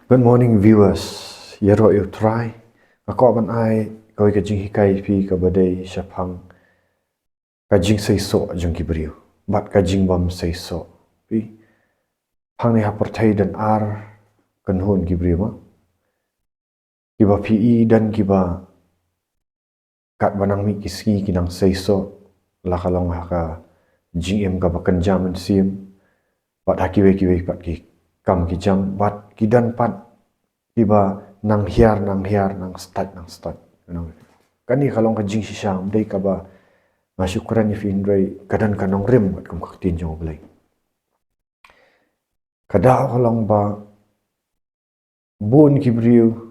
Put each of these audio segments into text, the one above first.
Good morning viewers. Yero you try. Ako ban ai koi ka jing hikai pi ka badai shapang ka jing sei so jong kibriu. Bat ka jing bam sei so. Pi phang ni haporthai dan ar kan hon kibriu ma. Kiba PE dan kiba kat banang mi kiski kinang sei so la kalong ha ka jing em ka bakan jaman sim. Bat hakiwe kiwe pat ki kam ki jam bat kidan pat tiba nang hiar nang start you know kani kalong ka jing sisham dei ka ba masyukran ni finrei kadan kanong rim kat kum kaktin jong blai kada kalong ba bun kibriu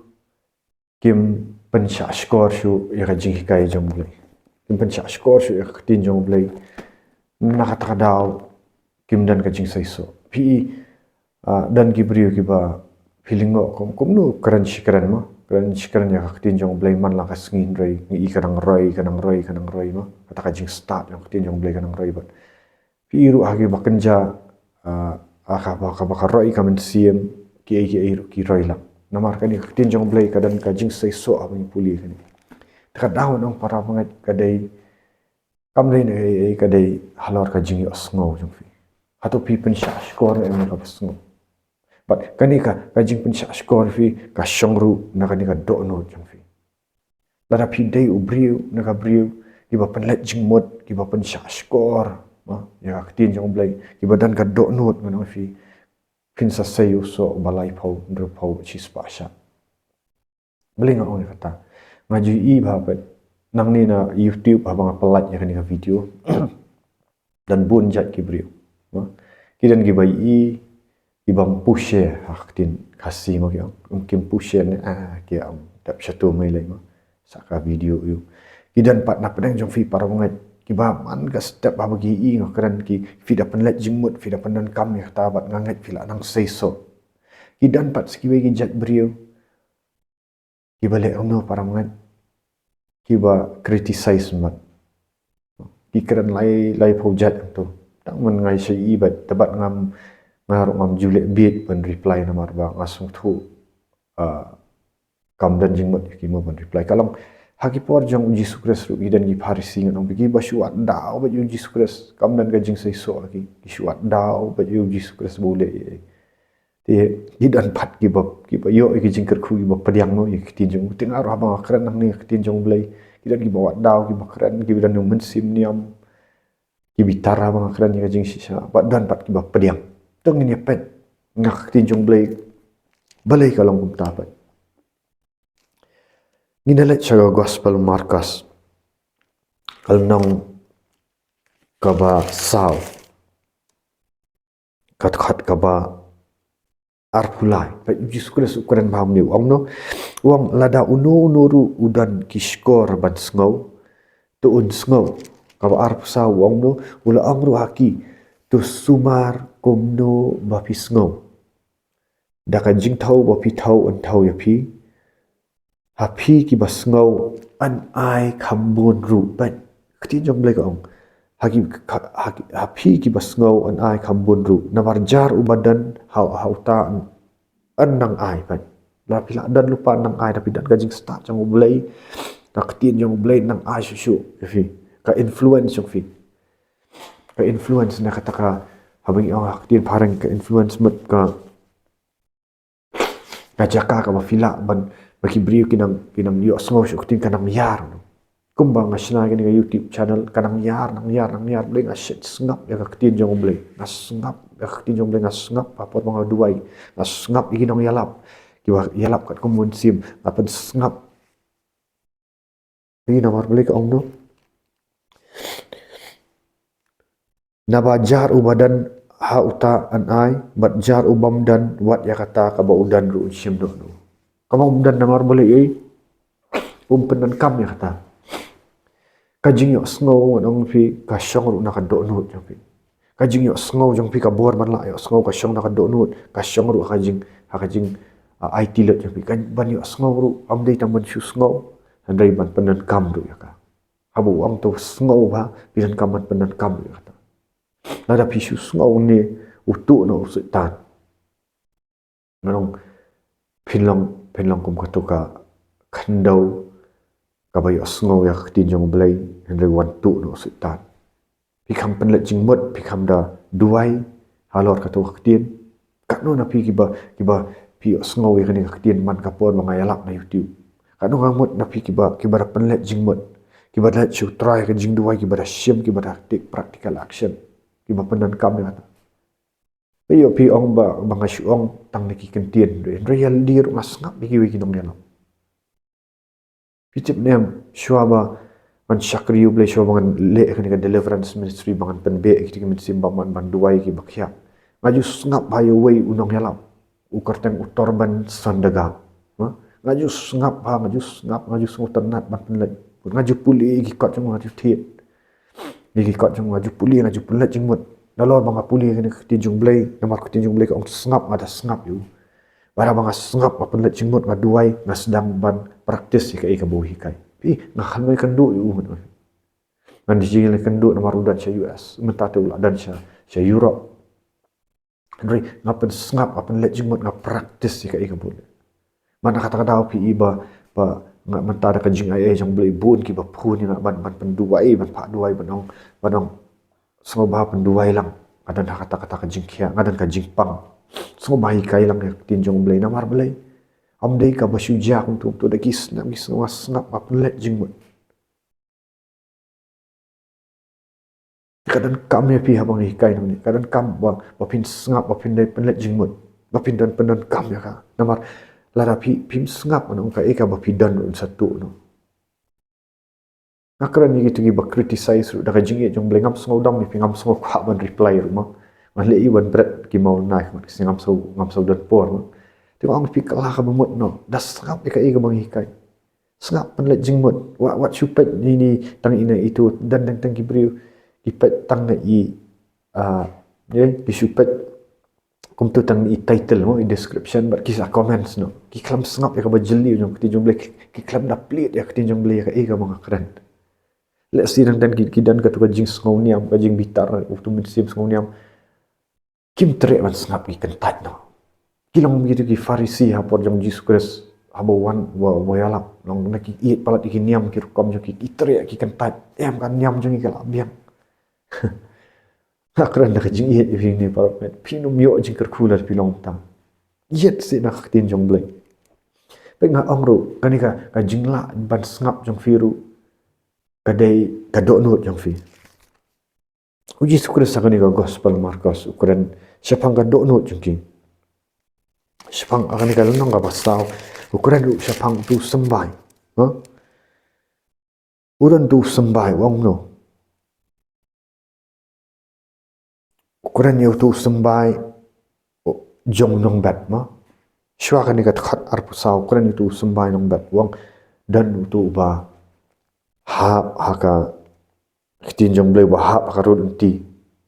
kim pensha skor shu ya ka jing hikai jong blai kim pensha skor shu ya kaktin jong blai nakatakadaw kim dan ka jing saiso pi dan kibriu kiba feeling mo kum nu kran shikran ya kaktin jong blai man la kasngin rei ngi kanang roi mo kata ka jing start yang kaktin jong blai kanang roi bat piru agi bakanja aka roi kamen siem ki roi la namar kani kaktin jong blai kadan ka jing sai so abang puli kani taka daw nong para mangat kadai kamlei ne kadai halor ka jing osngo jong fi hato pi pen sha skor em ka pasngo but kani ka jing pen sha skor fi ka shongru na kani ka do no jong fi lara pi dei ubriu na ka briu ki ba pen let jing mod ki ba pen sha skor ma ya ka tin jong blai ki ba dan ka do no ngano fi fin sa sayu so balai phau ndro phau chi spa sha bling on kata ngaju i ba pat nang ni na YouTube abang pelat ya kani ka video dan bun jat ki briu ma kidan ki bai i ibang push haktin kasih mo kyang kim push ne ki am tap satu mai lai mo saka video yu kidan pat na pedang jong fi para mangat ki ba man ka step ba bagi i ngakran ki fi dapan let jingmut fi dapan dan kam ya tabat ngangat fila nang sei so kidan pat skiwe ki jat brio ki bale ono para mangat ki ba criticize mat ki kran lai project tu tak men ngai sei ibat tabat ngam ngaruk ngam julek bit pen reply namar ba ngasung thu kam dan jingmut ki mo pen reply kalong haki por jong uji sukres ru idan gi parisi ngam gi ba shuat daw ba uji sukres kam dan ga jing sei so ki shuat daw ba uji sukres bole te idan pat ki ba yo ki jing ker khu gi ba padiang no ki tin jong tingar ba kran nang ni tin jong blai idan gi ba wat daw ki ba kran ki dan men sim niam ki bitara ba kran ni ga jing sisa ba dan pat ki ba padiang tong ni pet ngak tin jong blai balai kalong kum tapat nginalet sa gospel markas kalnong kaba saw kat kaba arpulai pa jiskules ukuran baham ni no wang lada unu udan kiskor ban sngow tu un sngow kaba arpsa wang no ula angru haki tu sumar komno bapi sngow daka jing thau bapi thau an thau yapi hapi ki basngau an ai khambun ru ban khti jong blek ong hapi ki basngau an ai khambun ru namar jar ubadan hauta an nang ai ban la pila dan lupa nang ai tapi dan gajing start jong blai ta khti jong blai nang ai shu fi ka influence jong fi ka influence na kata ka habang khti parang ka influence mat ka jaka ka mafila ban bagi brio kinang yo sngo shu tin kanang yar kumbang asna gani ga YouTube channel kanang yar bleng aset ngap ya ka tin jong bleng ngap ya ka tin jong bleng ngap papot mga duai ngap iginong yalap kiwa yalap kat kumun sim apan ngap ni namar blek ong no nabajar ubadan hauta an ai badjar ubam dan wat ya kata ka ba udan ru sim do kamu dan namar boleh ei umpenan kam ya kata kajing yo sngow nong fi ka shong ru na ka do nut jong fi kajing yo sngow jong fi ka bor man la yo sngow ka shong na ka do nut ka shong ru kajing IT lot jong fi kan ban yo sngow ru am dei tam ban shu sngow andai ban penan kam ru ya ka habu am to sngow ba bisan kam ban penan kam ya kata nada pi shu sngow ni utu no usitan nong pinlong kum katuka kandau kabayo sngo ya tin jong blai henry wan tu no sultan pikam penlet jingmut pikam da duai halor katu tin kat no na kiba pi sngo ya kani tin man kapon mangayalak na youtube kat no ngamut na kiba da penlet jingmut kiba da chu try ka jing duai kiba da shim kiba da take practical action kiba penan kam ya Ayo pi ong ba banga syuong tang neki kentien real dir ngas ngap bigi wi kinong yalam. Pitip nem syua ba man syakriu blai syua bangan le kan deliverance ministry bangan penbe ki min simba man banduai ki bakhya. Ngaju ngap hayo wei unong yalam. Ukar teng utor ban sandaga. Ngaju ngaju ternat ban penlet. Ngaju puli ki kot jong ngaju thiet. Ki kot jong ngaju puli ngaju penlet jingmut. Dalor banga puli kena ketinjung blai, namar ketinjung blai ong sengap ngada sengap yu. Bara banga sengap apa let jingmut ngaduai ngasdang ban praktis ikai ka bohi kai. Pi ngahal mai kendu yu mun. Ngan dijingil kendu namar udan sya US, mentate ula dan sya Europe. Henry ngapen sengap apa let jingmut ngap praktis ikai ka bohi. Mana kata-kata pi iba ba ngak mentada ka jing ai jang blai bun ki ba phun ni ban penduai ban pak duai banong semua bah penduai lang adan kata-kata ka jingkia ngadan ka jingpang semua bahi kai lang tinjong blai namar blai amdei ka basuja untuk tu dagis nak gis ngap aplet jingmut kadan kam ya pi habang hikai ni kadan kam bapin ngap bapin dai penlet jingmut bapin dan penan kam ya ka namar lara pim ngap anong ka eka bapidan satu no Nakran ni gitu giba criticize ru daga jingi jong blengam sngau dam ni pingam sngau kha ban reply ru ma le i ban bret ki mau nai ma singam so dan por ma tu ang pi kala ka bamut no das ngap ka i ga bang hikai sngap pan le jingmut what chupet ni tang ina itu dan tang gibriu ipet tang i ye ki chupet kum tu tang i title mo i description but kisah comments no ki klam sngap ka ba jeli jong ti jong blek ki klam da plate ya ti jong blek ka i ga bang keren Let's see dan kidan ka tuka jing sngau niam ka jing bitar uktu min sim sngau niam kim tre man sngap ki kentat no kilong begitu ki farisi ha por jong Jesus Christ habo wan wa yalap long na ki iet palat ki niam ki rukom jong ki tre ki kentat em kan niam jong ki labiang akran da jing iet vi ni par met pinum yo jing ker khular pilong tang iet si na tin jong blai pe nga ongru kanika ka jingla ban sngap jong firu kadai kadok nut yang fi uji sukres sakani ka gospel Markus ukuran syapang kadok nut jengki syapang akan ka lenong ka pasau ukuran du syapang tu sembai uran tu sembai wong no ukuran yo tu sembai jong nong bat ma sywa kan ka khat ar pasau ukuran tu sembai nong bat wong dan tu ba haka ketinjong blai wahap karut enti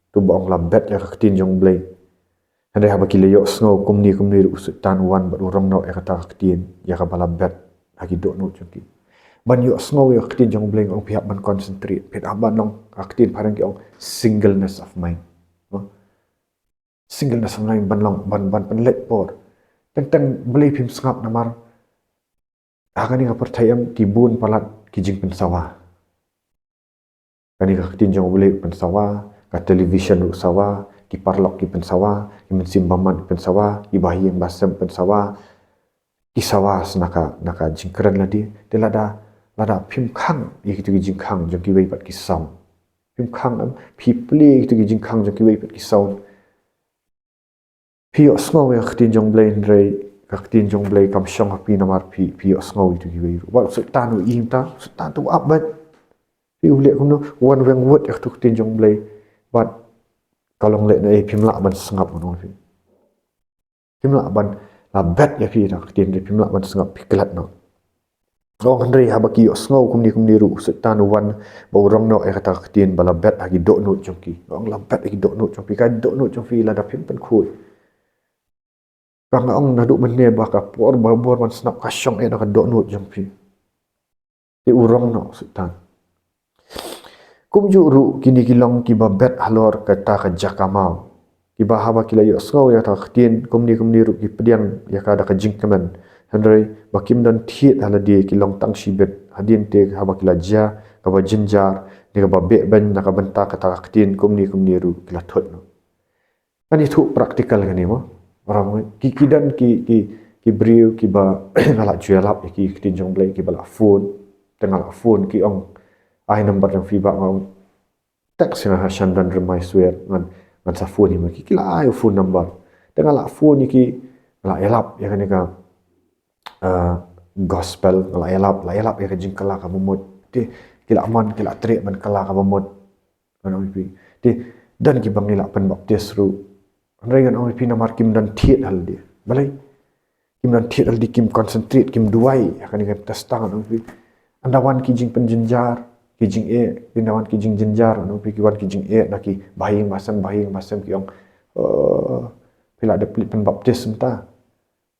tu bong lambet ya ketinjong blai ande haba kileyo snow kumni usutan wan ba urang no kata ketin ya ka balabet hagi dok no chunki ban yo snow ya ketinjong blai ong pihak ban concentrate pet aban nong ketin parang ki ong singleness of mind singleness of mind ban penlet por tentang blai pim sngap namar agani ka percayam tibun palat kijing pensawa kani ka tinjong boleh pensawa ka television pensawa ki parlok ki pensawa ki mensimbaman pensawa ki bahiyang basam pensawa ki sawa naka jingkran ladi telada lada phim khang ye ki jingkhang jong ki wei pat ki sam phim khang am phi pli ki jingkhang jong ki wei pat ki sound phi osmo ya tinjong blain rei kaktin jong blai kam syong api namar pi osngau itu ki wei wa sultan u imta sultan tu abat pi ule kuno wan weng wot ya tu tin jong blai bat kalong le na pimla ban sengap no pi pimla ban la bet ya pi nak tin pimla ban sengap pi kelat no long handri habaki osngau kumni ru sultan wan borong no kata tin bala bet agi dok no jongki long la bet agi dok no jongki ka dok no jongki la da pim pen khoi kang ong na duk mene ba ka por man snap ka syong e na ka dok nut jong pi ti urong no sultan kum ju ru kini kilong ki ba bet halor ka ta ka jakamau ki ba haba kila yo so ya ta khtien kumni ru ki pediang ya ka da ka jingkaman Handrai bakim dan thiet hala dia ki long tang shibet hadin te ha bakila ja ka ba jinjar ni ka ba be ben na ka benta ka ta ktin kumni ru kila thot no ani thu practical ngani mo ram ki kidan ki briu ki ba ngala jualap ki ktin jong blai ki bala phone tengala phone ki ong ai number yang fi ba ngau text nga ha shan dan remai swear ngan sa phone ni ki kila ai phone number tengala phone ki la elap ya kan ka gospel la elap ya jing kala ka momot ti kila aman kila tre man kala ka momot kan oi pi ti dan ki bangila pen baptis ru rengan oi pi namar kim dan thiet hal dia balai kim dan thiet hal di kim concentrate kim duai akan kan testang oi pi andawan ki jing penjenjar ki jing pindawan ki jing jenjar oi pi ki wan ki jing naki bahing masam ki ong pila de pen baptis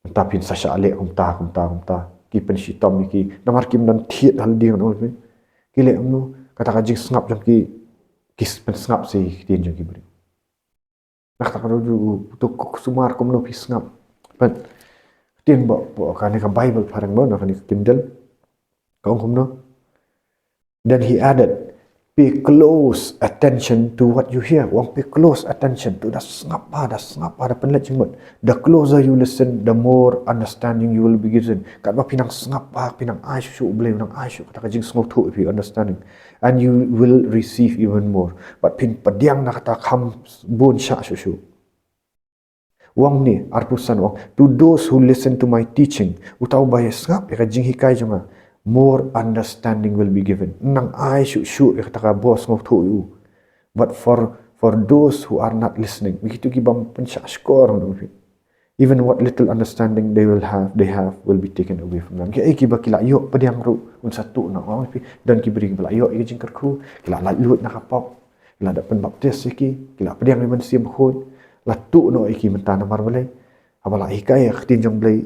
entah pin sasha ale kumta ki pen shitom ni ki namar kim dan thiet hal dia no pi ki le nu kata ka jing snap jam ki pen snap si tin jam ki bri nak ta ro ju to sumar kom no pi snap pen tin bo ka ni ka bible parang mo na ka ni kindle ka kom no then he added pay close attention to what you hear. Wang pay close attention to dah sengap pada penlet jemut. The closer you listen, the more understanding you will be given. Kat ba pinang sengap pinang ai shu boleh pinang ai shu kata jing sengau tu if you understanding, and you will receive even more. But pin pediang nak kata kam bun sha shu. Wang ni arpusan wang to those who listen to my teaching. Utau bahaya sengap ya jing hikai jonga. More understanding will be given. Nang ai shu kata boss ngau tu you. But for those who are not listening, begitu ki bang pensya skor even what little understanding they have will be taken away from them. Ki bakila yo pediang ru un satu na dan ki beri bala yo jing kerku kila la lut na kapap kila da pen baptis ki kila pediang men sim khod la tu no ki mentana mar balai abala hikai khtin jong blai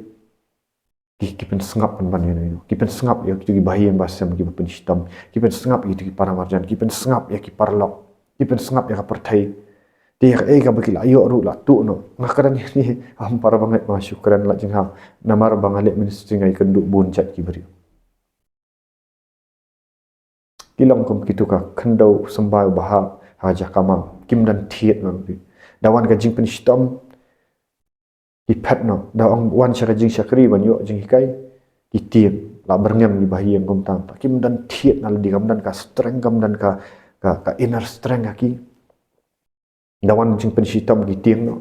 ki pen sengap pen ban ni ki pen sengap ya ki bahayang basam ki pen hitam ki pen sengap ki para marjan ki pen sengap ya ki parlok ki pen sengap ya ka perthai dia ka bakila ayo ru la tu no ngakaran ni am para banget ma syukran la jing ha namar bangale ministry ngai kenduk bun chat ki beri kilong kom kitu ka khandau sembah baha haja kama kim dan thiet nam bi dawan ka jing pen hitam ki phat no da ong wan sha jing shakri ban yo jing kai ki tiep la berngam di bahiyang kom tam kim dan thiet nal di kam dan ka strength kam dan ka inner strength ki dawan jing pen hitam ki tieng no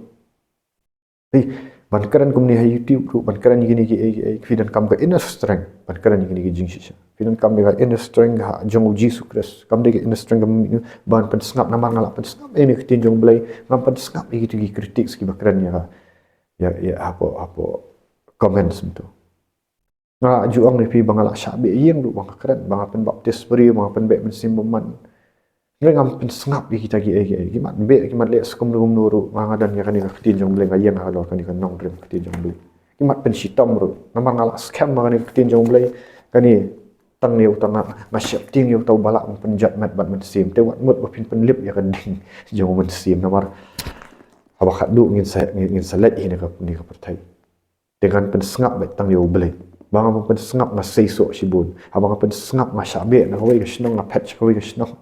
ban karan kum ni ha youtube ru ban karan ni ki fidan kam ka inner strength ban karan ni ki jing shisha fidan kam ni ka inner strength ha jong Jesus Christ kam de inner strength kam ban pen snap namar ngala pen snap ni ki tin jong blai ngam pen snap ki tu ki kritik ki bakaran ya apa comments itu ngala juang ni pi bangala syabe yeng du bang keren bang pen baptis beri bang pen be men sim man ngam pen snap kita ki mat be ki mat le skum dum nuru mangadan ya kan ni tin jong blai ngayeng ha lo kan ni kan nong rem tin jong blai ki mat pen sitom ru namar ngala scam ma kan ni tin jong blai kan ni tang ni utang ma syap ting yo tau balak pen jat mat bat men sim te wat mut ba pen lip ya kan ding jong men sim namar abak du ngin salat ini ka pertai dengan pensengap bet tang yo blai bang apa pensengap na seiso sibun abang apa pensengap na syabe na hoi ka snong na patch hoi ka snong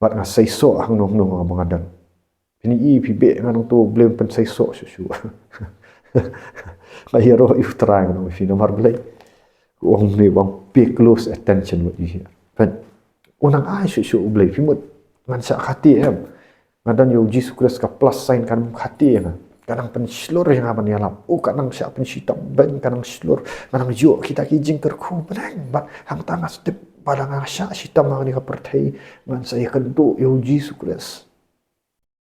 bat nga seiso hang nong abang adan ini pi be ngan tu blem pen seiso su la hero if trying no fi no mar blai wong ni bang pay close attention what you hear pen unang ai su blai fi mut ngan sa khati em ngadan yo Jesus Christ ka plus sign kan hati na kadang pen slur yang apa ni alam kadang siap pen sitam ben kadang slur kadang jo kita ki jing kerku benang bat hang tanga step pada ngasya sitam ni ka perthai ngan saya kentu yo Jesus Christ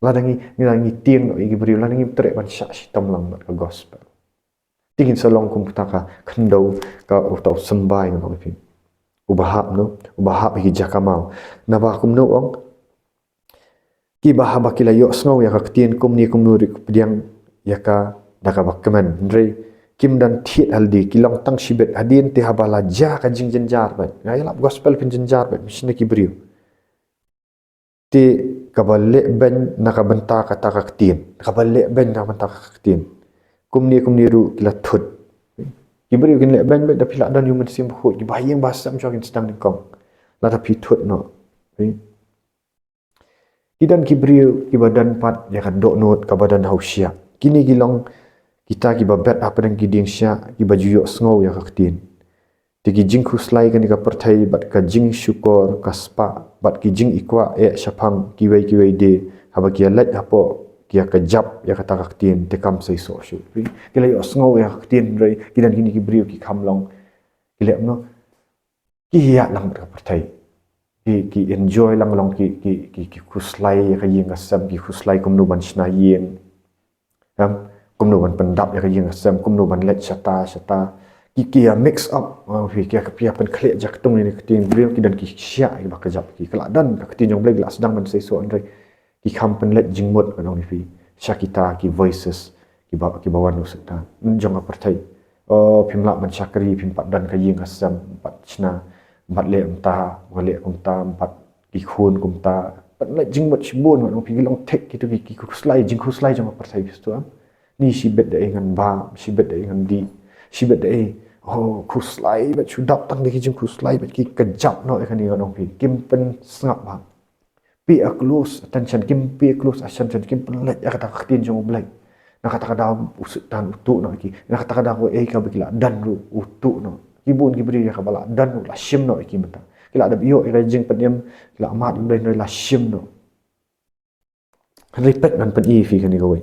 ladangi ngilangi tieng no igi beri ladangi tre ban sya sitam lang ka gospel tingin sa long kum ka khandau ka utau sembai no pi ubahap hi jakamau na ba kum no ong ki baha bakila yo sngow ya ka ktien kum ni kum nuri pediang ya ka daka bakman ndrei kim dan thiet haldi kilong tang shibet adin te habala ja ka jing jenjar ba ngayala gospel pin jenjar ba misne ki brio te kaballe ben nakabanta ka ta ka ktien kaballe ben na banta ka ktien kum ni ru kila thut Kibri kin le ben bet da pila dan human sim khut ki bayang basam cho kin sedang ni kong la ta pi thut no kidan kibri ki badan pat ya kan dok not ka badan hausia kini gilong kita ki babet apa dan ki ding sia ki baju yo sngow ya kaktin tiki jing khuslai kan ka perthai bat ka jing syukur ka spa bat ki jing ikwa syapang ki wei de haba ki let hapo kia ka jap ya kata kaktin te kam sai so shu kila yo sngow ya kaktin rei kidan kini ki brio ki kamlong kila no ki ya lang ka perthai ki enjoy lang long ki khuslai ya ka yeng asam ki khuslai kum nu ban shna yeng kum nu ban pendap ya ka yeng asam kum nu ban let shata ki ya mix up fi ki ka pia pen khle jak tung ni kaktin brio kidan ki sia ki ba ka jap ki kala dan kaktin jong blek la sedang ban sai so rei ki kampen let jingmut kanong ni fi syakita ki voices ki bawan nu sekta jong apartai phimla man syakri phim pat dan ka ying asam pat chna pat le umta wale kumta pat ki khun kumta pat let jingmut shibun kanong fi long tek ki tu ki khuslai jing khuslai jong apartai bistu ni shibet da engan ba shibet da engan di shibet da khuslai bet chudap tang ki jing khuslai bet ki kejap no ekani kanong fi kimpen sngap ba pay a close attention kim pay close attention kim pelet ya kata kaktin jong blai na kata kada usut dan utu no ki na kata kada ko ka bikila dan ru utu no kibun kibri ya kabala dan ru la shim no ki mata kila ada bio ira jing penyem kila amat blai no la shim no repeat nan pen fi kan ni gawai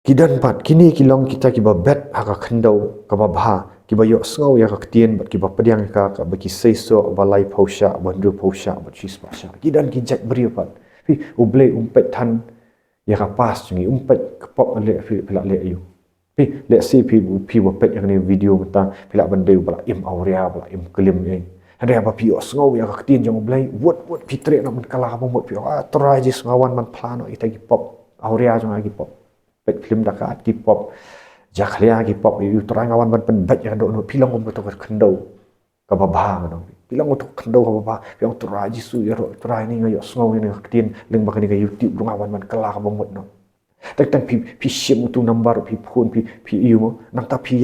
kidan pat kini kilong kita ki babet haka khendau ka babha ki bayo sngow ya kaktin bat ki bapadiang ka ba ki seiso ba lai phosha bandru phosha ba chis pasha kidan ki jak brio pat fi uble umpet than ya ka pas chungi umpet kapok le fi pila le ayu fi le si pi wapet yang ni video mata pila bandeu bala im aurea bala im kelim ni ada apa pi sngow ya kaktin jong blai wot fitre na man kala ba mot pi try jis ngawan man plano ita ki pop aurea jong lagi pop pet film dakat ki pop jaklia ki pop yu terang awan ban pen bat ya do no pilang om to khendau ka babha no pilang to khendau ka babha yang turaji su ya ro turai ni ngayo sngow ni kaktin leng bakani ka youtube dung awan man kala ka bomot no tak tak pi shim tu number pi phone pi yu mo nang ta pi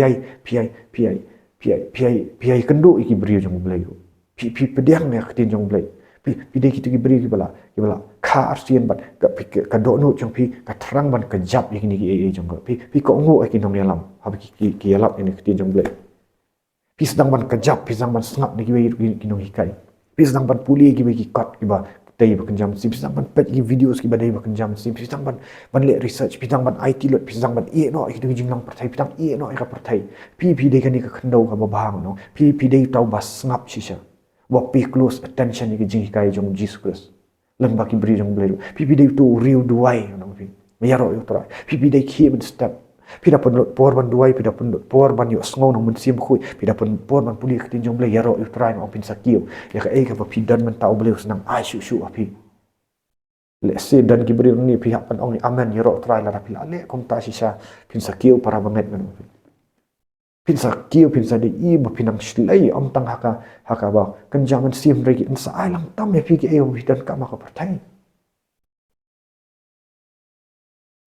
kendo iki brio jong blai pi pediang ne kaktin jong blai pi de kitu ki brio ki bala kha arsian bat ka do no jong pi ka terang ban ka jap yang ni ki jong pi ko ngo ki nong yalam hab ki yalam ini ki jong blai pi sedang ban ka jap pi sedang ban sngap ni ki nong hikai pi sedang ban puli ki kat ki ba dai ba kenjam sim sedang ban pet ki videos ki ba dai ba kenjam sim sedang ban le research pi sedang ban IT lot pi sedang ban no ki jing lang perthai pi tang no ka perthai pi dai kan ni ka khendau ka ba bang no pi dai tau ba sngap shisha wa pay close attention ni ki jing hikai jong Jesus lang baki bri jong blai pi dai tu riu duai no pi yaro yo tra pi dai ki ben step pi da pon por ban duai pi da pon por ban yo sngow no mun sim khui pi da pon por ban puli ki jong blai yaro yo tra no pin sakio ya ka ka pi dan man tau blai senang ai shu api le se dan ki bri ni pi hapan ong ni amen yaro tra la pi le kom ta sisa pin sakio para banget no pinsa kiu pinsa de i ba pinang slai om tang haka ba kan jaman sim regi insa ai lang tam ya pigi eu hidan ka ma ka pertai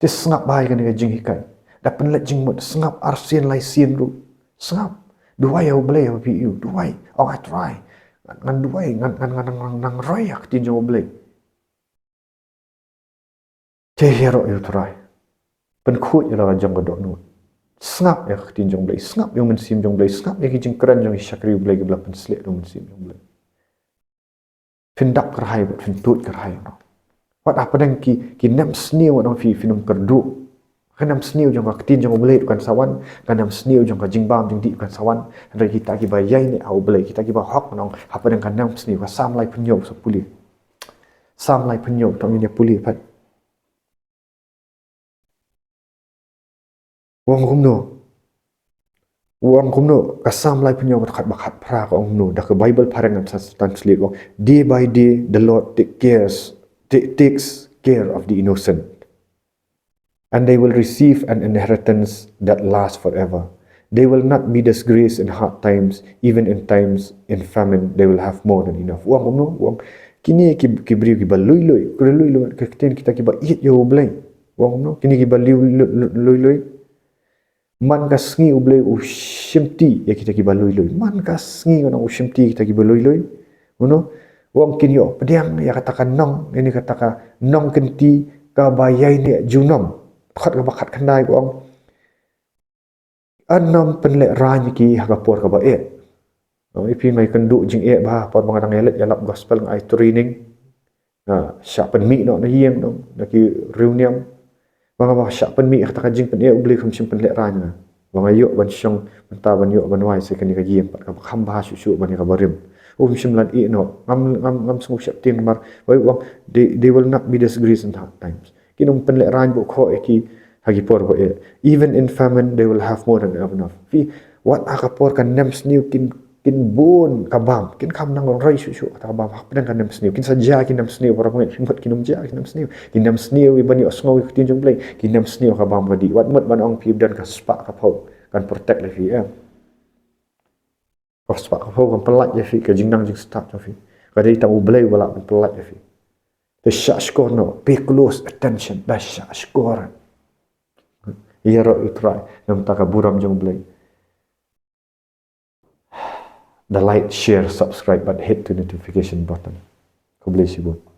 tis ngap bai kan jing hikai da pen let jing mot ngap arsian lai sien ru ngap duai eu blai eu pi eu duai oh I try ngan duai ngan roi ak tin jo blai te hero eu try pen khut ya la jang do no snap ya tin jong blai snap yang men sim jong blai snap ya ki jing kran jong syakri blai gebla pen slet dong men sim jong blai fin dap kerhai bet fin tut kerhai no wat apa dang ki nam sniu no fi finum kerdu kanam sniu jong ka tin jong blai kan sawan kanam sniu jong ka jing bam jing di kan sawan re kita ki bayai ni au blai kita ki ba hok no apa dang kanam sniu ka sam lai penyo so puli sam lai penyo tong ni puli pat wong kumno kasam lai punyo bakhat phra ko ongno da bible pharangan translate ko day by day the lord takes care of the innocent and they will receive an inheritance that lasts forever. They will not be disgraced in hard times, even in times in famine they will have more than enough. Wong kumno wong kini ki brio ki ba lui kita ki ba it yo blai wong no kini ki baliu loi man ka sngi ublei u shimti ya kita ki baloi man ka sngi ngona u shimti kita ki baloi uno wong kini yo pediang ya katakan nong ini katakan nong kenti ka bayai ni junom khat ka bakat khandai wong anam penlek rany ki hagapor ka ba ipi ngai kendu jing ba por mangadang elet yalap gospel ngai training syak pen mi no na yeng no na ki reunion banga ba syak pen mi kata jing pen ubli khum sim pen lek ranya banga yo ban syong menta ban yo ban wai se kan ka yeng pat ka kham ba su ban ka barim sim lan no ngam sungu syak ting mar wai wang they will not be disgraced in hard times kinum pen lek rany bo kho ki hagi por bo even in famine they will have more than enough fi what akapor kan nem sniu kin bun kabam kin kam nang rai su ta bam hak pedang kan nem sniu kin saja kin nem sniu para pengen himbat kin ja kin nem sniu ibani osngo tin jong play kin nem sniu kabam badi wat mot ban ong pi dan ka spa ka pau kan protect le fi ko spa ka pau kan pelat je fi ka jingnang jing start fi ka dei ta ublai wala kan pelat je fi the shot score no pay close attention da shot score yero utrai nam ta ka buram jong play the like, share, subscribe, but hit the notification button. God bless you both.